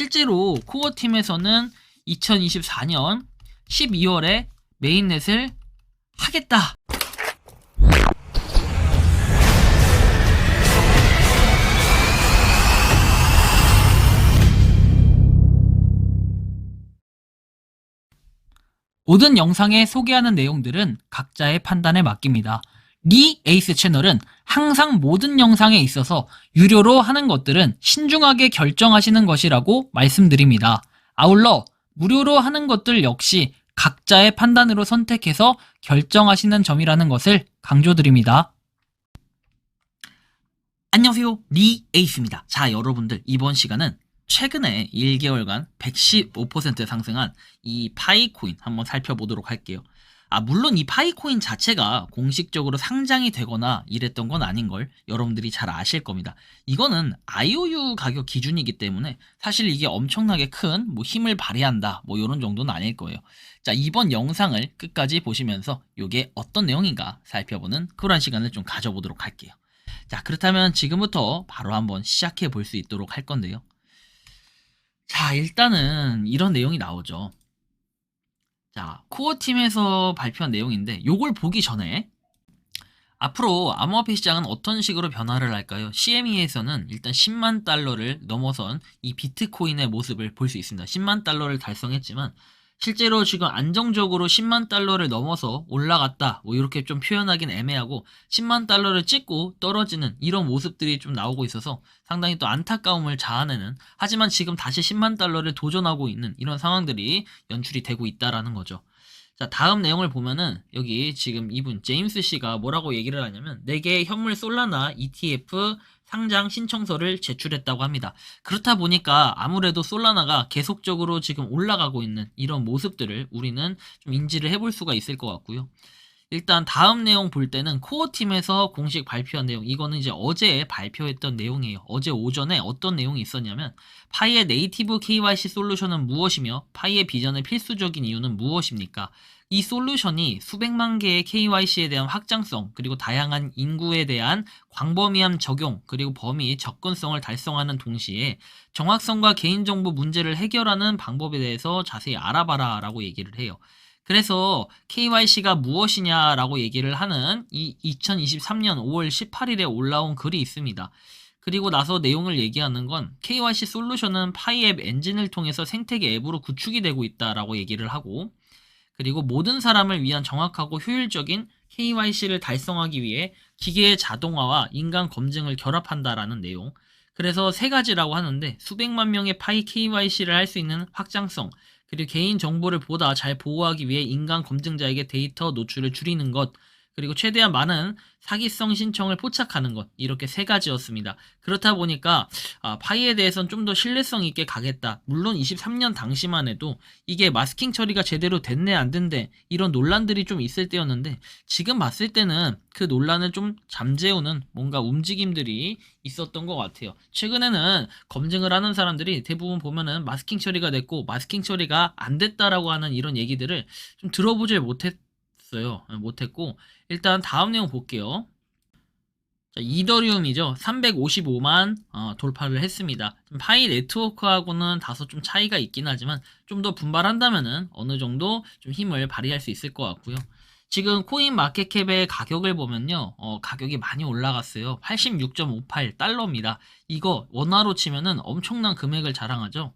실제로 코어팀에서는 2024년 12월에 메인넷을 하겠다. 모든 영상에 소개하는 내용들은 각자의 판단에 맡깁니다. 리 에이스 채널은 항상 모든 영상에 있어서 유료로 하는 것들은 신중하게 결정하시는 것이라고 말씀드립니다. 아울러 무료로 하는 것들 역시 각자의 판단으로 선택해서 결정하시는 점이라는 것을 강조드립니다. 안녕하세요, 리 에이스입니다. 자, 여러분들, 이번 시간은 최근에 1개월간 115% 상승한 이 파이코인 한번 살펴보도록 할게요. 물론 이 파이코인 자체가 공식적으로 상장이 되거나 이랬던 건 아닌 걸 여러분들이 잘 아실 겁니다. 이거는 IOU 가격 기준이기 때문에 사실 이게 엄청나게 큰 힘을 발휘한다 이런 정도는 아닐 거예요. 자, 이번 영상을 끝까지 보시면서 이게 어떤 내용인가 살펴보는 그런 시간을 좀 가져보도록 할게요. 자, 그렇다면 지금부터 바로 한번 시작해 볼 수 있도록 할 건데요. 자, 일단은 이런 내용이 나오죠. 자, 코어팀에서 발표한 내용인데 요걸 보기 전에 앞으로 암호화폐 시장은 어떤 식으로 변화를 할까요? CME에서는 일단 10만 달러를 넘어선 이 비트코인의 모습을 볼 수 있습니다. 10만 달러를 달성했지만 실제로 지금 안정적으로 10만 달러를 넘어서 올라갔다 이렇게 좀 표현하기는 애매하고 10만 달러를 찍고 떨어지는 이런 모습들이 좀 나오고 있어서 상당히 또 안타까움을 자아내는, 하지만 지금 다시 10만 달러를 도전하고 있는 이런 상황들이 연출이 되고 있다라는 거죠. 자, 다음 내용을 보면은 여기 지금 이분 제임스 씨가 뭐라고 얘기를 하냐면 4개의 현물 솔라나 ETF 상장 신청서를 제출했다고 합니다. 그렇다 보니까 아무래도 솔라나가 계속적으로 지금 올라가고 있는 이런 모습들을 우리는 좀 인지를 해볼 수가 있을 것 같고요. 일단 다음 내용 볼 때는 코어팀에서 공식 발표한 내용, 이거는 이제 어제 발표했던 내용이에요. 어제 오전에 어떤 내용이 있었냐면 파이의 네이티브 KYC 솔루션은 무엇이며 파이의 비전의 필수적인 이유는 무엇입니까? 이 솔루션이 수백만 개의 KYC에 대한 확장성, 그리고 다양한 인구에 대한 광범위한 적용, 그리고 범위 접근성을 달성하는 동시에 정확성과 개인정보 문제를 해결하는 방법에 대해서 자세히 알아봐라 라고 얘기를 해요. 그래서 KYC가 무엇이냐라고 얘기를 하는 이 2023년 5월 18일에 올라온 글이 있습니다. 그리고 나서 내용을 얘기하는 건 KYC 솔루션은 파이앱 엔진을 통해서 생태계 앱으로 구축이 되고 있다라고 얘기를 하고, 그리고 모든 사람을 위한 정확하고 효율적인 KYC를 달성하기 위해 기계의 자동화와 인간 검증을 결합한다라는 내용. 그래서 3가지라고 하는데 수백만 명의 파이 KYC를 할 수 있는 확장성, 그리고 개인 정보를 보다 잘 보호하기 위해 인간 검증자에게 데이터 노출을 줄이는 것, 그리고 최대한 많은 사기성 신청을 포착하는 것, 이렇게 3가지였습니다. 그렇다 보니까 파이에 대해서는 좀 더 신뢰성 있게 가겠다. 물론 23년 당시만 해도 이게 마스킹 처리가 제대로 됐네 안 된대 이런 논란들이 좀 있을 때였는데, 지금 봤을 때는 그 논란을 좀 잠재우는 뭔가 움직임들이 있었던 것 같아요. 최근에는 검증을 하는 사람들이 대부분 보면은 마스킹 처리가 됐고 마스킹 처리가 안 됐다라고 하는 이런 얘기들을 좀 들어보질 못했고, 일단 다음 내용 볼게요. 자, 이더리움이죠. 355만 돌파를 했습니다. 파이 네트워크하고는 다소 좀 차이가 있긴 하지만 좀 더 분발한다면은 어느 정도 좀 힘을 발휘할 수 있을 것 같고요. 지금 코인 마켓캡의 가격을 보면요, 가격이 많이 올라갔어요. 86.58 달러입니다. 이거 원화로 치면은 엄청난 금액을 자랑하죠.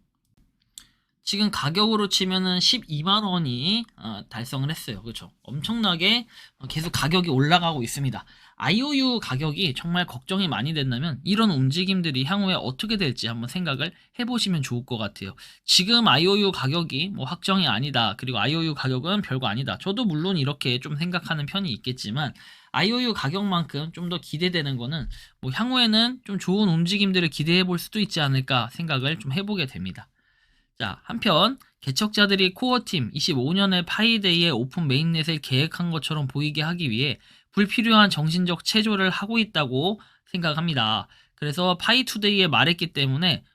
지금 가격으로 치면은 12만 원이 달성을 했어요. 그렇죠? 엄청나게 계속 가격이 올라가고 있습니다. IOU 가격이 정말 걱정이 많이 된다면 이런 움직임들이 향후에 어떻게 될지 한번 생각을 해보시면 좋을 것 같아요. 지금 IOU 가격이 확정이 아니다, 그리고 IOU 가격은 별거 아니다, 저도 물론 이렇게 좀 생각하는 편이 있겠지만 IOU 가격만큼 좀 더 기대되는 거는 향후에는 좀 좋은 움직임들을 기대해 볼 수도 있지 않을까 생각을 좀 해보게 됩니다. 자, 한편 개척자들이 코어팀 25년의 파이데이의 오픈 메인넷을 계획한 것처럼 보이게 하기 위해 불필요한 정신적 체조를 하고 있다고 생각합니다. 그래서 파이투데이에 말했기 때문에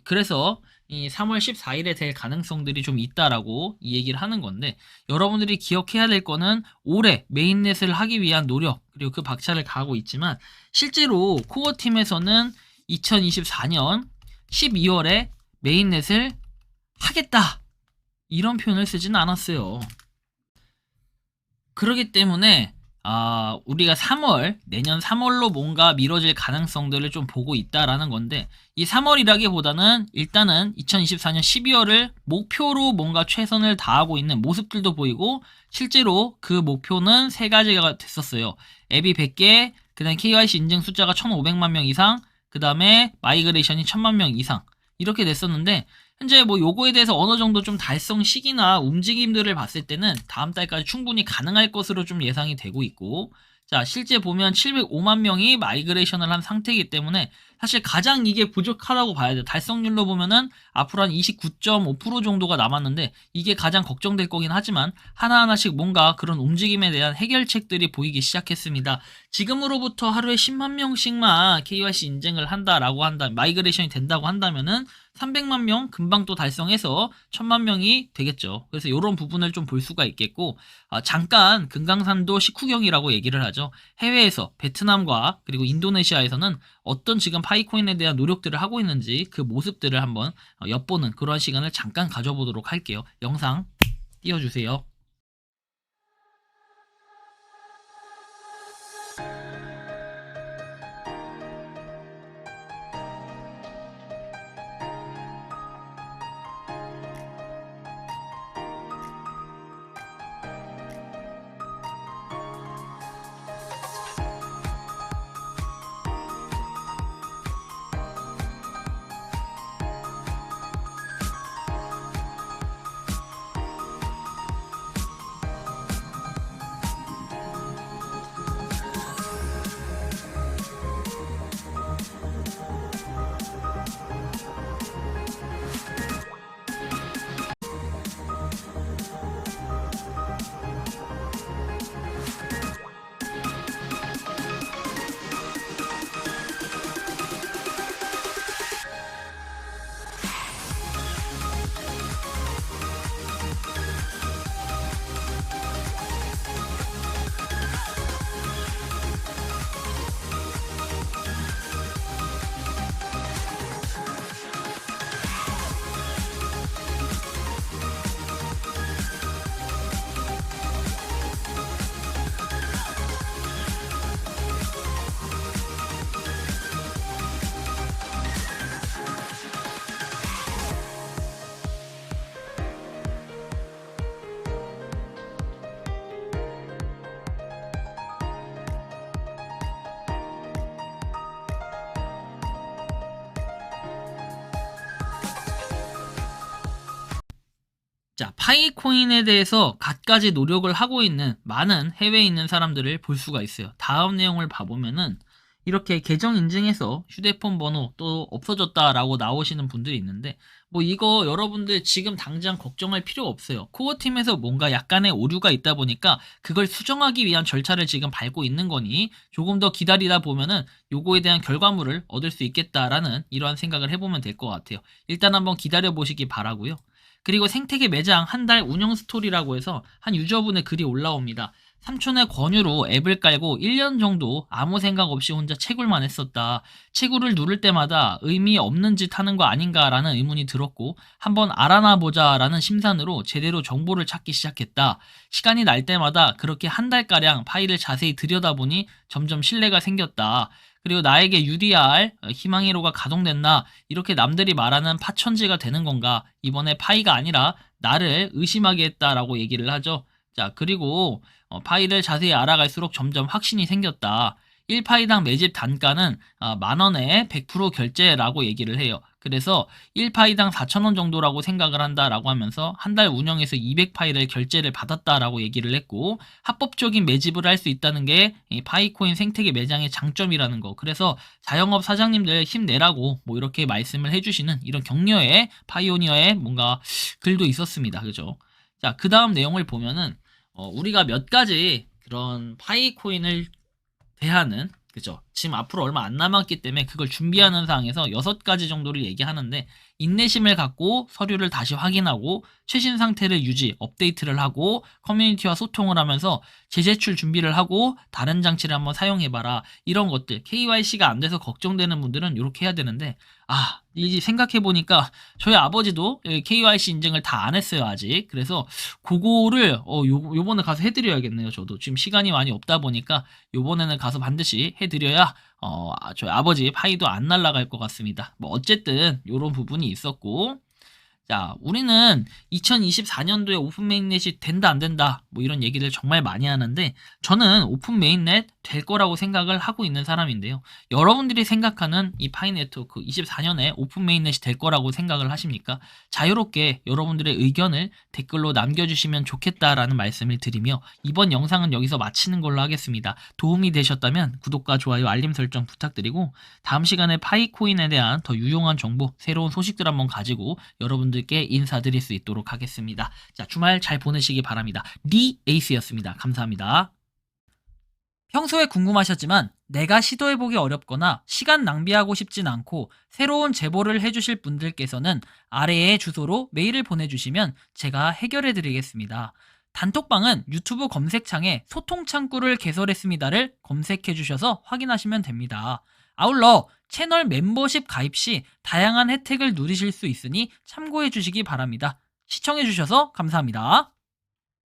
그래서 이 3월 14일에 될 가능성들이 좀 있다라고 이 얘기를 하는 건데, 여러분들이 기억해야 될 거는 올해 메인넷을 하기 위한 노력, 그리고 그 박차를 가하고 있지만 실제로 코어팀에서는 2024년 12월에 메인넷을 하겠다 이런 표현을 쓰진 않았어요. 그렇기 때문에 우리가 내년 3월로 뭔가 미뤄질 가능성들을 좀 보고 있다라는 건데, 이 3월이라기보다는 일단은 2024년 12월을 목표로 뭔가 최선을 다하고 있는 모습들도 보이고, 실제로 그 목표는 3가지가 됐었어요. 앱이 100개, 그 다음에 KYC 인증 숫자가 1500만 명 이상, 그 다음에 마이그레이션이 1000만 명 이상 이렇게 됐었는데, 현재 뭐 요거에 대해서 어느 정도 좀 달성 시기나 움직임들을 봤을 때는 다음 달까지 충분히 가능할 것으로 좀 예상이 되고 있고, 자, 실제 보면 705만 명이 마이그레이션을 한 상태이기 때문에 사실 가장 이게 부족하다고 봐야 돼요. 달성률로 보면은 앞으로 한 29.5% 정도가 남았는데 이게 가장 걱정될 거긴 하지만 하나하나씩 뭔가 그런 움직임에 대한 해결책들이 보이기 시작했습니다. 지금으로부터 하루에 10만 명씩만 KYC 인증을 한다라고 마이그레이션이 된다고 한다면은 300만 명 금방 또 달성해서 1000만 명이 되겠죠. 그래서 이런 부분을 좀 볼 수가 있겠고, 잠깐 금강산도 식후경이라고 얘기를 하죠. 해외에서 베트남과 그리고 인도네시아에서는 어떤 지금 파이코인에 대한 노력들을 하고 있는지 그 모습들을 한번 엿보는 그런 시간을 잠깐 가져보도록 할게요. 영상 띄워주세요. 자, 파이코인에 대해서 갖가지 노력을 하고 있는 많은 해외에 있는 사람들을 볼 수가 있어요. 다음 내용을 봐보면은 이렇게 계정 인증해서 휴대폰 번호 또 없어졌다라고 나오시는 분들이 있는데, 뭐 이거 여러분들 지금 당장 걱정할 필요 없어요. 코어팀에서 뭔가 약간의 오류가 있다 보니까 그걸 수정하기 위한 절차를 지금 밟고 있는 거니 조금 더 기다리다 보면은 요거에 대한 결과물을 얻을 수 있겠다라는 이러한 생각을 해보면 될 것 같아요. 일단 한번 기다려 보시기 바라고요. 그리고 생태계 매장 한 달 운영 스토리라고 해서 한 유저분의 글이 올라옵니다. 삼촌의 권유로 앱을 깔고 1년 정도 아무 생각 없이 혼자 채굴만 했었다. 채굴을 누를 때마다 의미 없는 짓 하는 거 아닌가라는 의문이 들었고, 한번 알아나 보자라는 심산으로 제대로 정보를 찾기 시작했다. 시간이 날 때마다 그렇게 한 달가량 파일을 자세히 들여다보니 점점 신뢰가 생겼다. 그리고 나에게 UDR, 희망회로가 가동됐나, 이렇게 남들이 말하는 파천지가 되는 건가, 이번에 파이가 아니라 나를 의심하게 했다라고 얘기를 하죠. 자, 그리고 파이를 자세히 알아갈수록 점점 확신이 생겼다. 1파이당 매집 단가는 만원에 100% 결제라고 얘기를 해요. 그래서 1파이당 4,000원 정도라고 생각을 한다라고 하면서 한 달 운영에서 200파이를 결제를 받았다라고 얘기를 했고, 합법적인 매집을 할 수 있다는 게 이 파이코인 생태계 매장의 장점이라는 거. 그래서 자영업 사장님들 힘내라고 뭐 이렇게 말씀을 해주시는 이런 격려의 파이오니어의 뭔가 글도 있었습니다. 그죠? 자, 그 다음 내용을 보면은 우리가 몇 가지 그런 파이코인을 대하는, 그죠? 지금 앞으로 얼마 안 남았기 때문에 그걸 준비하는 상황에서 6가지 정도를 얘기하는데, 인내심을 갖고 서류를 다시 확인하고 최신 상태를 유지, 업데이트를 하고 커뮤니티와 소통을 하면서 재제출 준비를 하고 다른 장치를 한번 사용해봐라. 이런 것들 KYC가 안 돼서 걱정되는 분들은 이렇게 해야 되는데, 이 생각해보니까 저희 아버지도 KYC 인증을 다 안 했어요, 아직. 그래서 그거를 요번에 가서 해드려야겠네요. 저도 지금 시간이 많이 없다 보니까 요번에는 가서 반드시 해드려야 저희 아버지 파이도 안 날아갈 것 같습니다. 뭐 어쨌든 요런 부분이 있었고, 자, 우리는 2024년도에 오픈 메인넷이 된다 안 된다 뭐 이런 얘기를 정말 많이 하는데, 저는 오픈 메인넷 될 거라고 생각을 하고 있는 사람인데요. 여러분들이 생각하는 이 파이 네트워크 24년에 오픈 메인넷이 될 거라고 생각을 하십니까? 자유롭게 여러분들의 의견을 댓글로 남겨주시면 좋겠다라는 말씀을 드리며, 이번 영상은 여기서 마치는 걸로 하겠습니다. 도움이 되셨다면 구독과 좋아요, 알림 설정 부탁드리고, 다음 시간에 파이코인에 대한 더 유용한 정보, 새로운 소식들 한번 가지고 여러분들께 인사드릴 수 있도록 하겠습니다. 자, 주말 잘 보내시기 바랍니다. 리 에이스였습니다. 감사합니다. 평소에 궁금하셨지만 내가 시도해보기 어렵거나 시간 낭비하고 싶진 않고 새로운 제보를 해주실 분들께서는 아래의 주소로 메일을 보내주시면 제가 해결해드리겠습니다. 단톡방은 유튜브 검색창에 소통창구를 개설했습니다를 검색해주셔서 확인하시면 됩니다. 아울러 채널 멤버십 가입 시 다양한 혜택을 누리실 수 있으니 참고해주시기 바랍니다. 시청해주셔서 감사합니다.